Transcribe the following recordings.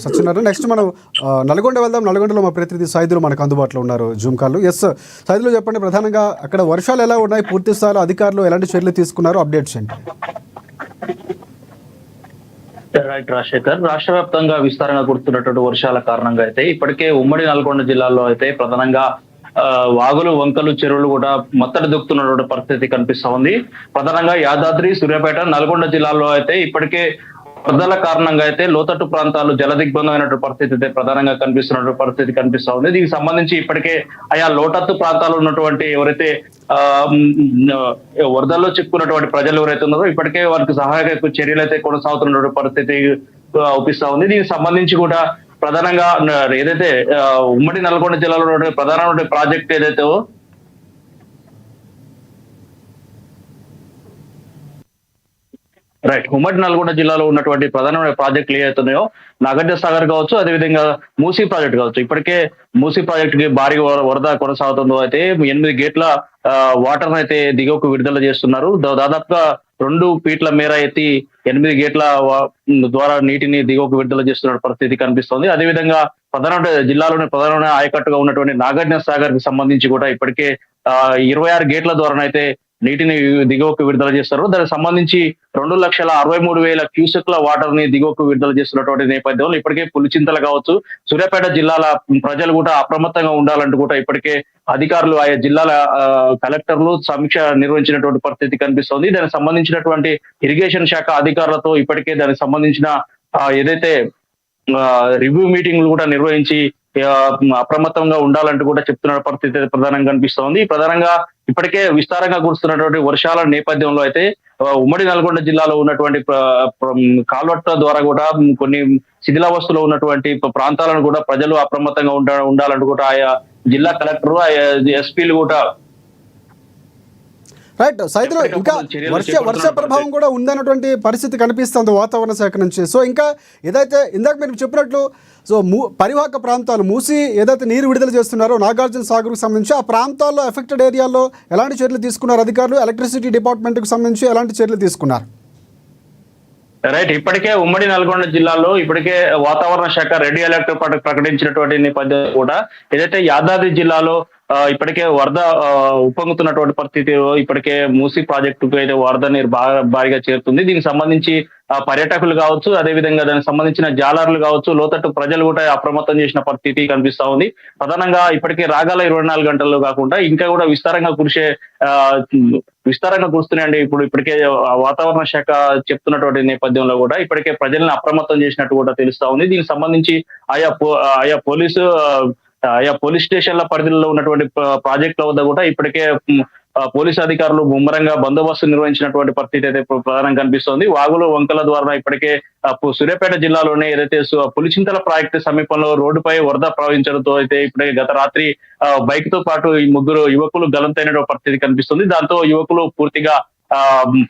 Satyanarayana, next మనం నల్గొండ వెళ్దాం. నల్గొండలో మా ప్రతినిధి సైదులు మనకు అందుబాటులో ఉన్నారు జూమ్ కాల్లో. ఎస్ సైదులు, చెప్పండి, ప్రధానంగా అక్కడ వర్షాలు ఎలా ఉన్నాయి, పూర్తి స్థాయిలో అధికారులు ఎలాంటి చర్యలు తీసుకున్నారు, అప్డేట్స్ ఏంటి? రైట్ రాజశేఖర్, రాష్ట్ర వ్యాప్తంగా విస్తారంగా కురుస్తున్నటువంటి వర్షాల కారణంగా అయితే ఇప్పటికే ఉమ్మడి నల్గొండ జిల్లాలో అయితే ప్రధానంగా వాగులు, వంకలు, చెరువులు కూడా మత్తడి దొక్కుతున్నటువంటి పరిస్థితి కనిపిస్తా ఉంది. ప్రధానంగా యాదాద్రి, సూర్యాపేట, నల్గొండ జిల్లాల్లో అయితే ఇప్పటికే వరదల కారణంగా అయితే లోతట్టు ప్రాంతాలు జలదిగ్బంధమైనటువంటి పరిస్థితి అయితే ప్రధానంగా కనిపిస్తున్నటువంటి పరిస్థితి కనిపిస్తా ఉంది. దీనికి సంబంధించి ఇప్పటికే ఆయా లోతట్టు ప్రాంతాలు ఉన్నటువంటి ఎవరైతే వరదల్లో చిక్కున్నటువంటి ప్రజలు ఎవరైతే ఉన్నారో ఇప్పటికే వారికి సహాయక చర్యలు అయితే కొనసాగుతున్నటువంటి పరిస్థితి అవుపిస్తా ఉంది. దీనికి సంబంధించి కూడా ప్రధానంగా ఏదైతే ఉమ్మడి నల్గొండ జిల్లాలో ప్రధానమైన ప్రాజెక్ట్ ఏదైతే రైట్ ఉమ్మడి నల్గొండ జిల్లాలో ఉన్నటువంటి ప్రధానమైన ప్రాజెక్టులు ఏవైతున్నాయో నాగార్జున సాగర్ కావచ్చు, అదేవిధంగా మూసీ ప్రాజెక్ట్ కావచ్చు. ఇప్పటికే మూసీ ప్రాజెక్ట్ కి భారీ వరద కొనసాగుతుందో అయితే 8 గేట్ల వాటర్ అయితే దిగువకు విడుదల చేస్తున్నారు. దాదాపుగా 2 ఫీట్ల మేర ఎత్తి 8 గేట్ల ద్వారా నీటిని దిగువకు విడుదల చేస్తున్న పరిస్థితి కనిపిస్తోంది. అదేవిధంగా జిల్లాలోని ప్రధానమైన ఆయకట్టుగా ఉన్నటువంటి నాగార్జున సాగర్ కి సంబంధించి కూడా ఇప్పటికే 26 గేట్ల ద్వారానైతే నీటిని దిగువకు విడుదల చేస్తారు. దానికి సంబంధించి 2,63,000 క్యూసెక్ల వాటర్ ని దిగువకు విడుదల చేస్తున్నటువంటి నేపథ్యంలో ఇప్పటికే పులిచింతలు కావచ్చు, సూర్యాపేట జిల్లాల ప్రజలు కూడా అప్రమత్తంగా ఉండాలంటూ కూడా ఇప్పటికే అధికారులు ఆయా జిల్లాల కలెక్టర్లు సమీక్ష నిర్వహించినటువంటి పరిస్థితి కనిపిస్తోంది. దానికి సంబంధించినటువంటి ఇరిగేషన్ శాఖ అధికారులతో ఇప్పటికే దానికి సంబంధించిన ఏదైతే రివ్యూ మీటింగ్లు కూడా నిర్వహించి అప్రమత్తంగా ఉండాలంటూ కూడా చెప్తున్న పరిస్థితి ప్రధానంగా కనిపిస్తోంది. ప్రధానంగా ఇప్పటికే విస్తారంగా కురుస్తున్నటువంటి వర్షాల నేపథ్యంలో అయితే ఉమ్మడి నల్గొండ జిల్లాలో ఉన్నటువంటి కాల్వట్ల ద్వారా కూడా కొన్ని శిథిలావస్థలో ఉన్నటువంటి ప్రాంతాలను కూడా ప్రజలు అప్రమత్తంగా ఉండాలంటూ కూడా ఆయా జిల్లా కలెక్టర్, ఆయా ఎస్పీలు కూడా రైట్ సైదులు, ఇంకా వర్ష ప్రభావం కూడా ఉందన్నటువంటి పరిస్థితి కనిపిస్తుంది వాతావరణ శాఖ నుంచి. సో ఇంకా ఏదైతే ఇందాక మీరు చెప్పినట్లు పరివాహక ప్రాంతాలు మూసి ఏదైతే నీరు విడుదల చేస్తున్నారో నాగార్జున సాగర్కు సంబంధించి ఆ ప్రాంతాల్లో ఎఫెక్టెడ్ ఏరియాల్లో ఎలాంటి చర్యలు తీసుకున్నారు అధికారులు? ఎలక్ట్రిసిటీ డిపార్ట్మెంట్కి సంబంధించి ఎలాంటి చర్యలు తీసుకున్నారు? రైట్, ఇప్పటికే ఉమ్మడి నల్గొండ జిల్లాలో ఇప్పటికే వాతావరణ శాఖ రెడ్ అలర్ట్ ప్రకటించినటువంటి నేపథ్యం కూడా ఏదైతే యాదాద్రి జిల్లాలో ఇప్పటికే వరద ఉప్పొంగుతున్నటువంటి పరిస్థితి ఇప్పటికే మూసీ ప్రాజెక్టుకు అయితే వరద నీరు భారీగా చేరుతుంది. దీనికి సంబంధించి పర్యాటకులు కావచ్చు, అదేవిధంగా దానికి సంబంధించిన జాలర్లు కావచ్చు, లోతట్టు ప్రజలు కూడా అప్రమత్తం చేసిన పరిస్థితి కనిపిస్తా ఉంది. ప్రధానంగా ఇప్పటికే రాగల 24 గంటల్లో కాకుండా ఇంకా కూడా విస్తారంగా కురుస్తున్నాయండి. ఇప్పటికే వాతావరణ శాఖ చెప్తున్నటువంటి నేపథ్యంలో కూడా ఇప్పటికే ప్రజల్ని అప్రమత్తం చేసినట్టు కూడా తెలుస్తా ఉంది. దీనికి సంబంధించి ఆయా పోలీస్ స్టేషన్ల పరిధిలో ఉన్నటువంటి ప్రాజెక్టుల వద్ద కూడా ఇప్పటికే పోలీసు అధికారులు ముమ్మరంగా బందోబస్తు నిర్వహించినటువంటి పరిస్థితి అయితే ప్రధానంగా కనిపిస్తోంది. వాగులు, వంకల ద్వారా ఇప్పటికే సూర్యాపేట జిల్లాలోనే ఏదైతే పులిచింతల ప్రాజెక్టు సమీపంలో రోడ్డుపై వరద ప్రవహించడంతో అయితే ఇప్పటికే గత రాత్రి బైక్ తో పాటు ఈ 3 యువకులు గల్లంతైన పరిస్థితి కనిపిస్తుంది. దాంతో యువకులు పూర్తిగా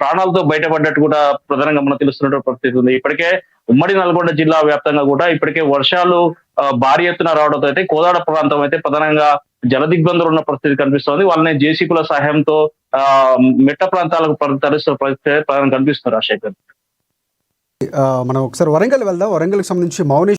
ప్రాణాలతో బయటపడ్డట్టు కూడా ప్రధానంగా మనం తెలుస్తున్నటువంటి పరిస్థితి ఉంది. ఇప్పటికే ఉమ్మడి నల్గొండ జిల్లా వ్యాప్తంగా కూడా ఇప్పటికే వర్షాలు భారీ ఎత్తున రావడంతో అయితే కోదాడ ప్రాంతం అయితే ప్రధానంగా జలదిగ్బంధులు ఉన్న పరిస్థితి కనిపిస్తోంది. వాళ్ళని జేసీబీల సహాయంతో మెట్ట ప్రాంతాలకు తరలిస్తున్న పరిస్థితి కనిపిస్తుంది. రాజశేఖర్, మనం ఒకసారి వరంగల్ వెళ్దాం. వరంగల్కి సంబంధించి మౌని